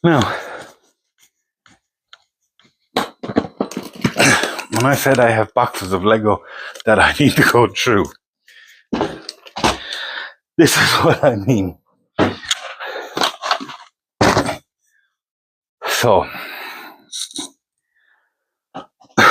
Now, when I said I have boxes of Lego that I need to go through, this is what I mean. So,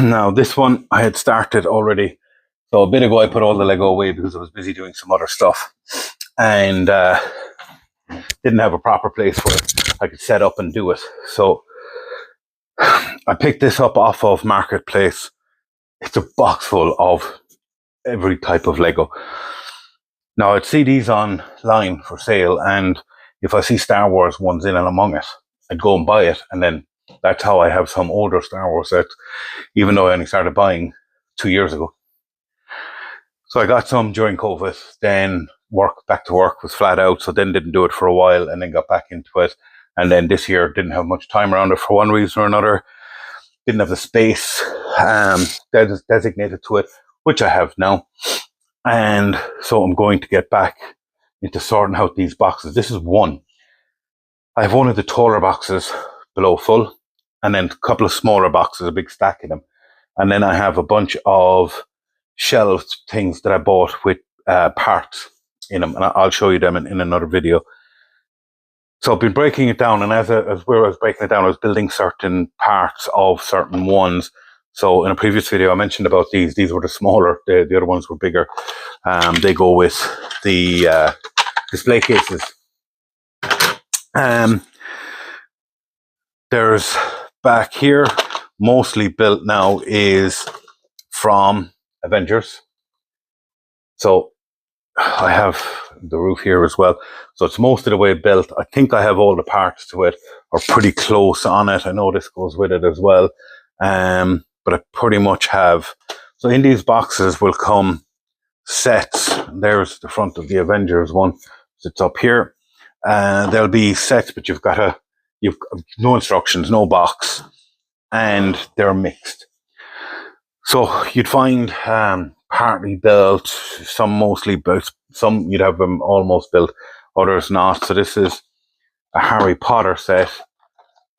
now this one I had started already. So a bit ago I put all the Lego away because I was busy doing some other stuff. And didn't have a proper place where I could set up and do it. So I picked this up off of Marketplace. It's a box full of every type of Lego. Now I'd see these online for sale, and if I see Star Wars ones in and among it, I'd go and buy it. And then that's how I have some older Star Wars sets, even though I only started buying 2 years ago. So I got some during COVID, then back to work was flat out, so then didn't do it for a while, and then got back into it. And then this year didn't have much time around it for one reason or another. Didn't have the space designated to it, which I have now. And so I'm going to get back into sorting out these boxes. This is one. I have one of the taller boxes below full, and then a couple of smaller boxes, a big stack of them. And then I have a bunch of shelved things that I bought with parts in them, and I'll show you them in another video. So I've been breaking it down, and as I was breaking it down, I was building certain parts of certain ones. So in a previous video, I mentioned about these. These were the smaller. The other ones were bigger. They go with the display cases. There's back here, mostly built now, is from Avengers. So I have the roof here as well. So it's most of the way built. I think I have all the parts to it, or pretty close on it. I know this goes with it as well. But I pretty much have. So in these boxes will come sets. There's the front of the Avengers one. It's up here. There'll be sets, but you've no instructions, no box, and they're mixed. So you'd find partly built, some mostly built, some you'd have them almost built, others not. So this is a Harry Potter set.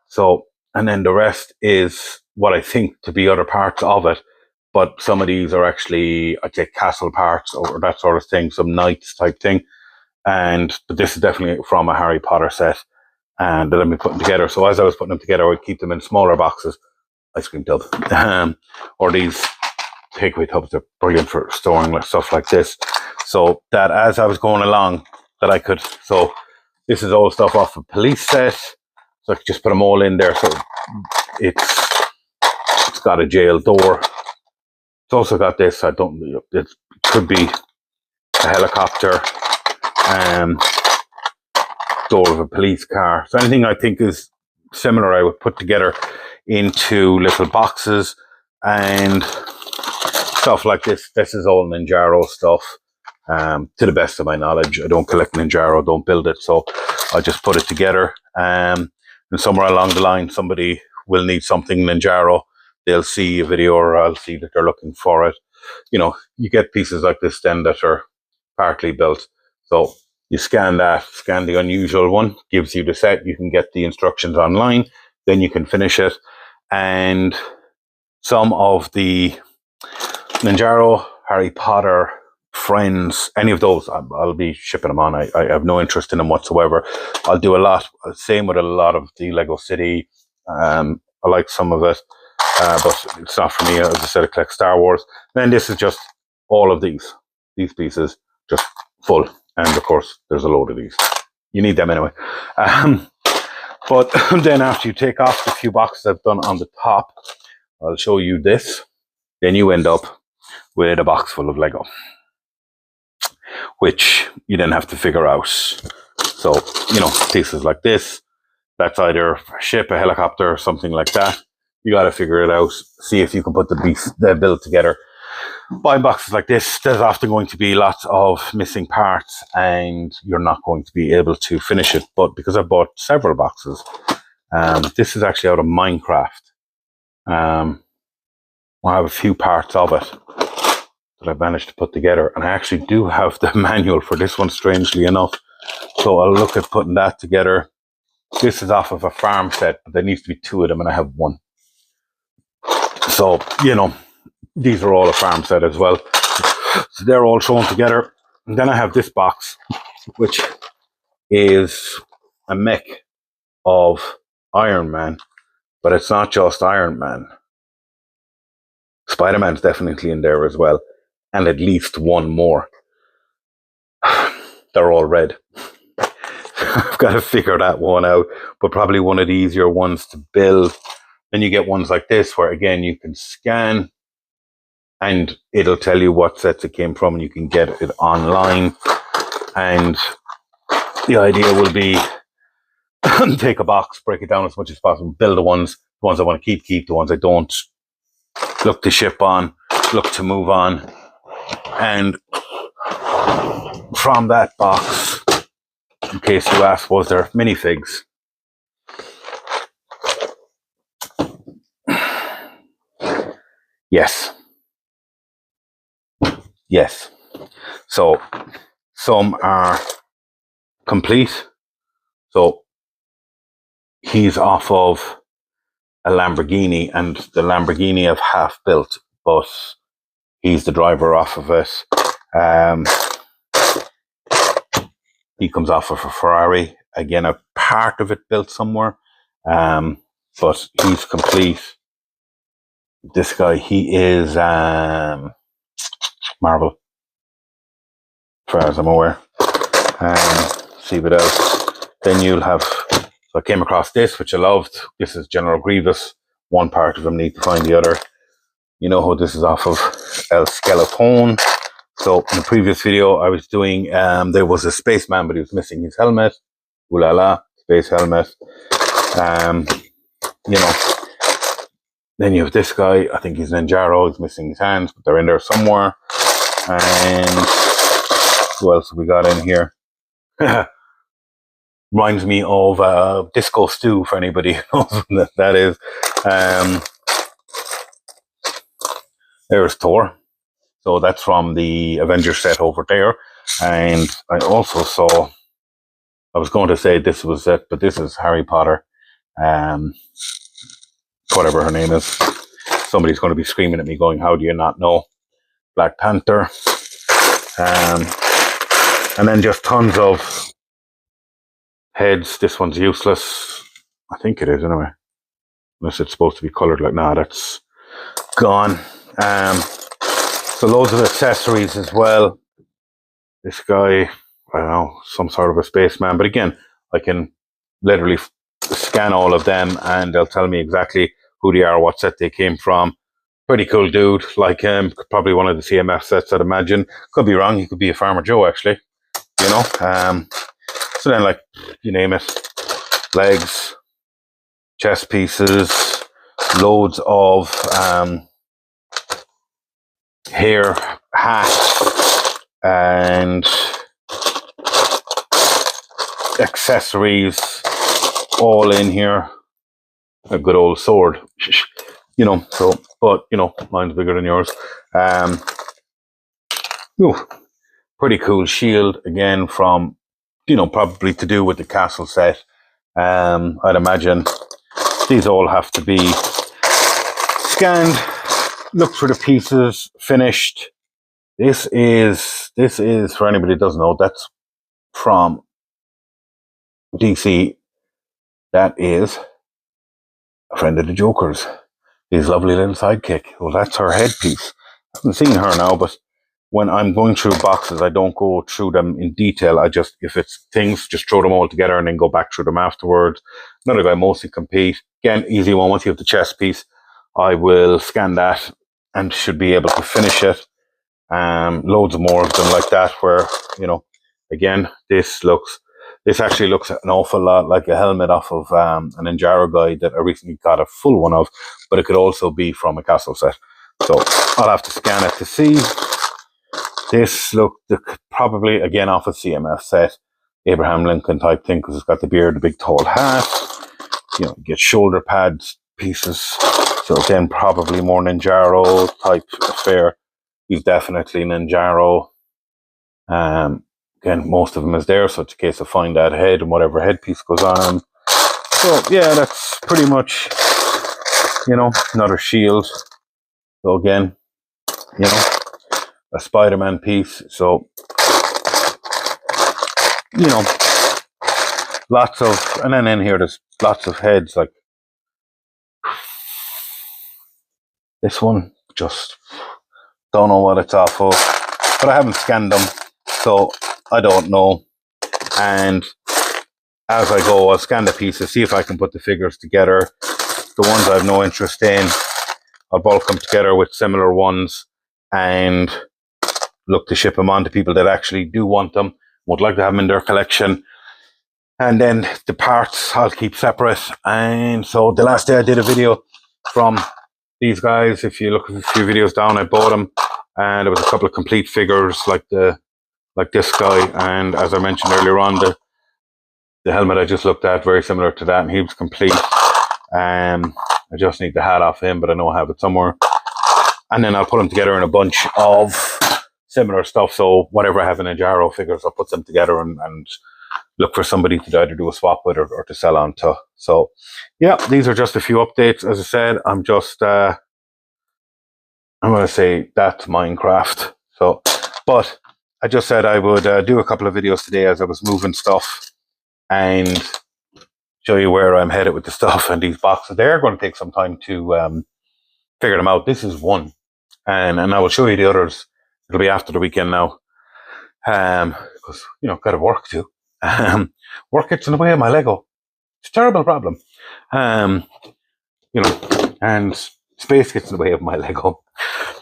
So, and then the rest is what I think to be other parts of it. But some of these are actually, I'd say, castle parts or that sort of thing, some knights type thing. But this is definitely from a Harry Potter set and that I've been putting together. So as I was putting them together, I'd keep them in smaller boxes. Ice cream tub. Or these takeaway tubs are brilliant for storing stuff like this. So that as I was going along, that I could, so this is all stuff off a police set. So I could just put them all in there. So it's got a jail door. It's also got this, it could be a helicopter, door of a police car. So anything I think is similar, I would put together into little boxes and stuff like this. This is all Ninjaro stuff, to the best of my knowledge. I don't collect Ninjaro, don't build it, so I just put it together. And somewhere along the line, somebody will need something Ninjaro. They'll see a video, or I'll see that they're looking for it. You know, you get pieces like this then that are partly built. So you scan the unusual one, gives you the set. You can get the instructions online, then you can finish it. And some of the Ninjaro, Harry Potter, Friends, any of those, I'll be shipping them on. I have no interest in them whatsoever. I'll do a lot, same with a lot of the Lego City. I like some of it, but it's not for me. As I said, I collect Star Wars. Then this is just all of these pieces, just full. And of course, there's a load of these. You need them anyway. But then after you take off the few boxes I've done on the top, I'll show you this. Then you end up with a box full of Lego, which you then have to figure out. So, you know, pieces like this, that's either a ship, a helicopter, or something like that. You got to figure it out, see if you can put the build together. Buying boxes like this, there's often going to be lots of missing parts and you're not going to be able to finish it. But because I bought several boxes, this is actually out of Minecraft. I have a few parts of it that I've managed to put together, and I actually do have the manual for this one, strangely enough. So I'll look at putting that together. This is off of a farm set, but there needs to be 2 of them, and I have 1. So, these are all a farm set as well. So they're all thrown together. And then I have this box, which is a mech of Iron Man, but it's not just Iron Man. Spider-Man's definitely in there as well, and at least 1 more. They're all red. I've got to figure that one out, but probably one of the easier ones to build. Then you get ones like this, where again you can scan and it'll tell you what sets it came from, and you can get it online. And the idea will be take a box, break it down as much as possible, build the ones I want to keep, the ones I don't, look to ship on, look to move on. And from that box, in case you ask, was there minifigs? Yes. Yes. So some are complete. So he's off of a Lamborghini, and the Lamborghini I've half built, but he's the driver off of it. He comes off of a Ferrari. Again, a part of it built somewhere, but he's complete. This guy, he is Marvel, as far as I'm aware. See what else. Then you'll have, so I came across this, which I loved. This is General Grievous. One part of him, need to find the other. You know who this is off of? El Skeleton. So in the previous video I was doing, there was a spaceman, but he was missing his helmet. Ooh la la, space helmet. Then you have this guy, I think he's Ninjaro, he's missing his hands, but they're in there somewhere. And who else have we got in here? Reminds me of Disco Stew, for anybody who knows what that is. There's Thor. So that's from the Avengers set over there. And I also saw, I was going to say this was it, but this is Harry Potter. Whatever her name is. Somebody's going to be screaming at me going, how do you not know? Black Panther. And then just tons of heads. This one's useless. I think it is anyway. Unless it's supposed to be coloured like, nah, that's gone. So loads of accessories as well. This guy, I don't know, some sort of a spaceman. But again, I can literally scan all of them and they'll tell me exactly who they are, what set they came from. Pretty cool dude, like him. Probably one of the CMF sets, I'd imagine. Could be wrong, he could be a Farmer Joe, actually. So then, like, you name it. Legs, chest pieces, loads of hair, hat, and accessories all in here. A good old sword, but mine's bigger than yours. Pretty cool shield, again, from, probably to do with the castle set. I'd imagine these all have to be scanned, look for the pieces, finished. This is, for anybody who doesn't know, that's from DC. That is a friend of the Joker's, his lovely little sidekick. Well, that's her headpiece. I haven't seen her now, but when I'm going through boxes, I don't go through them in detail. I just, if it's things, just throw them all together and then go back through them afterwards. Another guy, mostly compete. Again, easy one. Once you have the chest piece, I will scan that and should be able to finish it. Loads more of them like that where, again, this actually looks an awful lot like a helmet off of an Ninjaro guy that I recently got a full one of, but it could also be from a castle set. So I'll have to scan it to see. This looked probably, again, off a CMF set, Abraham Lincoln type thing, because it's got the beard, the big tall hat. Get shoulder pads pieces. So again, probably more Ninjaro type affair. He's definitely Ninjaro. Again, most of them is there, so it's a case of find that head and whatever headpiece goes on him. So yeah, that's pretty much, another shield. So again, a Spider-Man piece. So, lots of, and then in here there's lots of heads, like this one, just don't know what it's off of, but I haven't scanned them, so I don't know. And as I go, I'll scan the pieces, see if I can put the figures together. The ones I have no interest in, I'll bulk them together with similar ones and look to ship them on to people that actually do want them, would like to have them in their collection. And then the parts I'll keep separate. And so the last day I did a video from these guys. If you look a few videos down, I bought them, and there was a couple of complete figures like this guy. And as I mentioned earlier on, the helmet I just looked at, very similar to that, and he was complete. I just need the hat off him, but I know I have it somewhere. And then I'll put them together in a bunch of similar stuff. So whatever I have in Ninjago figures, I'll put them together and look for somebody to either do a swap with or to sell on to. So yeah, these are just a few updates. As I said, I'm just I'm going to say that's Minecraft. So, but I just said I would do a couple of videos today as I was moving stuff and show you where I'm headed with the stuff. And these boxes, they're going to take some time to figure them out. This is one, and I will show you the others. It'll be after the weekend now, because got to work too. Work gets in the way of my Lego. It's a terrible problem. And space gets in the way of my Lego.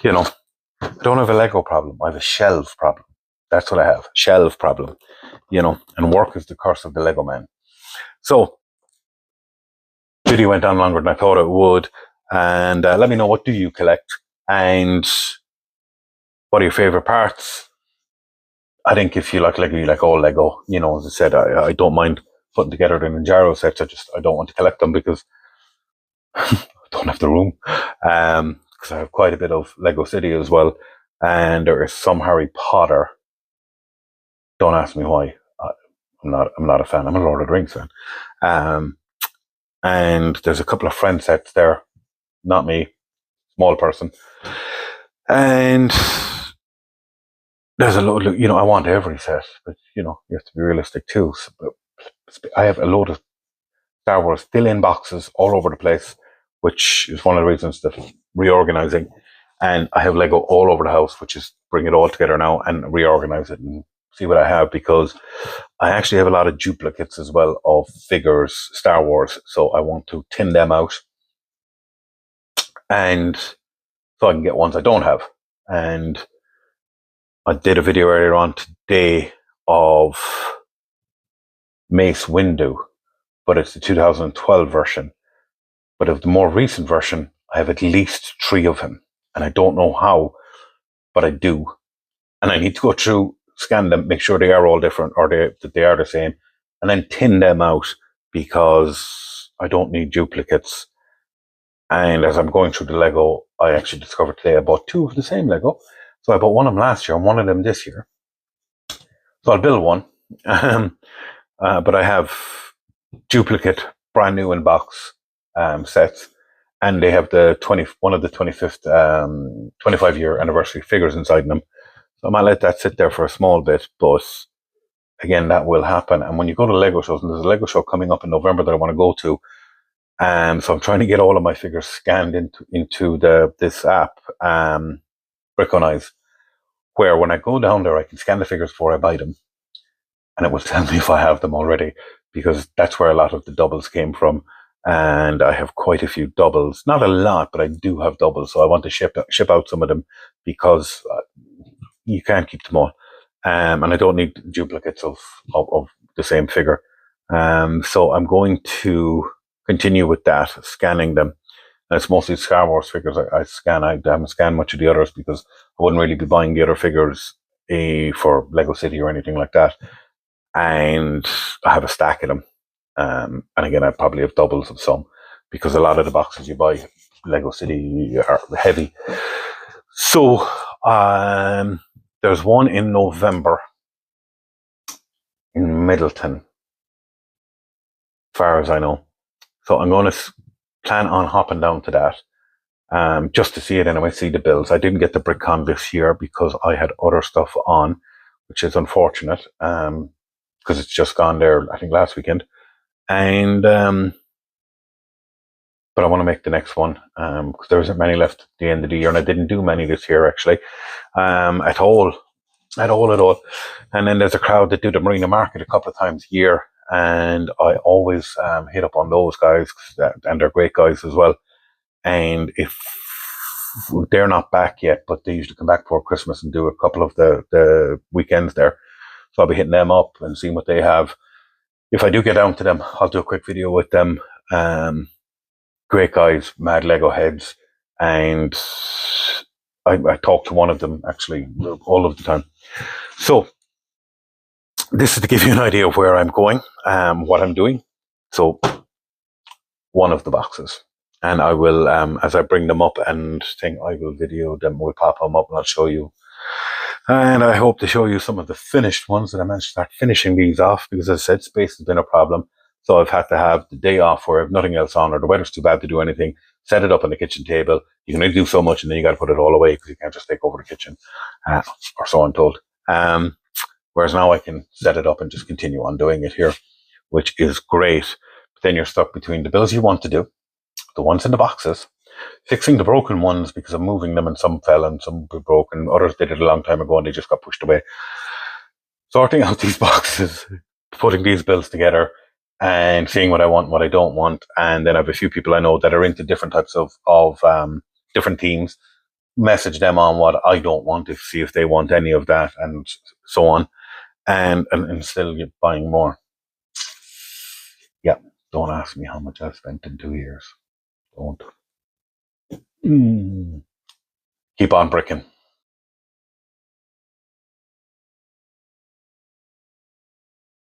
I don't have a Lego problem. I have a shelf problem. That's what I have. Shelf problem. And work is the curse of the Lego man. So, video went on longer than I thought it would. And let me know, what do you collect? And what are your favorite parts? I think if you like Lego, you like all Lego. As I said, I don't mind putting together the Ninjago sets. I don't want to collect them because I don't have the room. Because I have quite a bit of Lego City as well, and there is some Harry Potter. Don't ask me why. I'm not a fan. I'm a Lord of the Rings fan. And there's a couple of friend sets there. Not me, small person. And there's a load, I want every set, but you have to be realistic too. So, I have a load of Star Wars still in boxes all over the place, which is one of the reasons that reorganizing. And I have Lego all over the house, which is bring it all together now and reorganize it and see what I have, because I actually have a lot of duplicates as well of figures, Star Wars. So I want to tin them out, and so I can get ones I don't have. And I did a video earlier on today of Mace Windu, but it's the 2012 version. But of the more recent version, I have at least 3 of him. And I don't know how, but I do. And I need to go through, scan them, make sure they are all different, or that they are the same, and then tin them out, because I don't need duplicates. And as I'm going through the Lego, I actually discovered today I bought 2 of the same Lego. So I bought one of them last year and one of them this year. So I'll build one. But I have duplicate, brand new in box sets, and they have one of the 25th 25-year anniversary figures inside them. So I might let that sit there for a small bit, but again, that will happen. And when you go to Lego shows, and there's a Lego show coming up in November that I want to go to, so I'm trying to get all of my figures scanned into this app, Brickonize, where when I go down there, I can scan the figures before I buy them, and it will tell me if I have them already, because that's where a lot of the doubles came from. And I have quite a few doubles, not a lot, but I do have doubles. So I want to ship out some of them, because you can't keep them all. And I don't need duplicates of the same figure. So I'm going to continue with that, scanning them. And it's mostly Star Wars figures I scan. I haven't scanned much of the others because I wouldn't really be buying the other figures for Lego City or anything like that. And I have a stack of them. And again, I probably have doubles of some, because a lot of the boxes you buy Lego City are heavy. So there's one in November in Middleton, as far as I know. So I'm going to plan on hopping down to that. Just to see it anyway, see the bills. I didn't get the BrickCon this year because I had other stuff on, which is unfortunate, because it's just gone there, I think, last weekend. And, but I want to make the next one, because there isn't many left at the end of the year, and I didn't do many this year, actually, at all. And then there's a crowd that do the Marina Market a couple of times a year, and I always hit up on those guys, and they're great guys as well. And if they're not back yet, but they usually come back before Christmas and do a couple of the weekends there. So I'll be hitting them up and seeing what they have. If I do get down to them, I'll do a quick video with them. Great guys, mad Lego heads. And I talk to one of them actually all of the time. So this is to give you an idea of where I'm going, what I'm doing. So one of the boxes. And I will, as I bring them up and think, I will video them, we'll pop them up and I'll show you. And I hope to show you some of the finished ones that I managed to start finishing these off, because as I said, space has been a problem. So I've had to have the day off where I have nothing else on, or the weather's too bad to do anything, set it up on the kitchen table. You can only do so much and then you got to put it all away because you can't just take over the kitchen, or so I'm told. Whereas now I can set it up and just continue on doing it here, which is great. But then you're stuck between the bills you want to do, the ones in the boxes, fixing the broken ones because I'm moving them and some fell and some were broken. Others did it a long time ago and they just got pushed away. Sorting out these boxes, putting these bills together and seeing what I want and what I don't want. And then I have a few people I know that are into different types of different themes. Message them on what I don't want to see if they want any of that and so on. And still get buying more. Yeah, don't ask me how much I've spent in 2 years. Don't. Keep on bricking.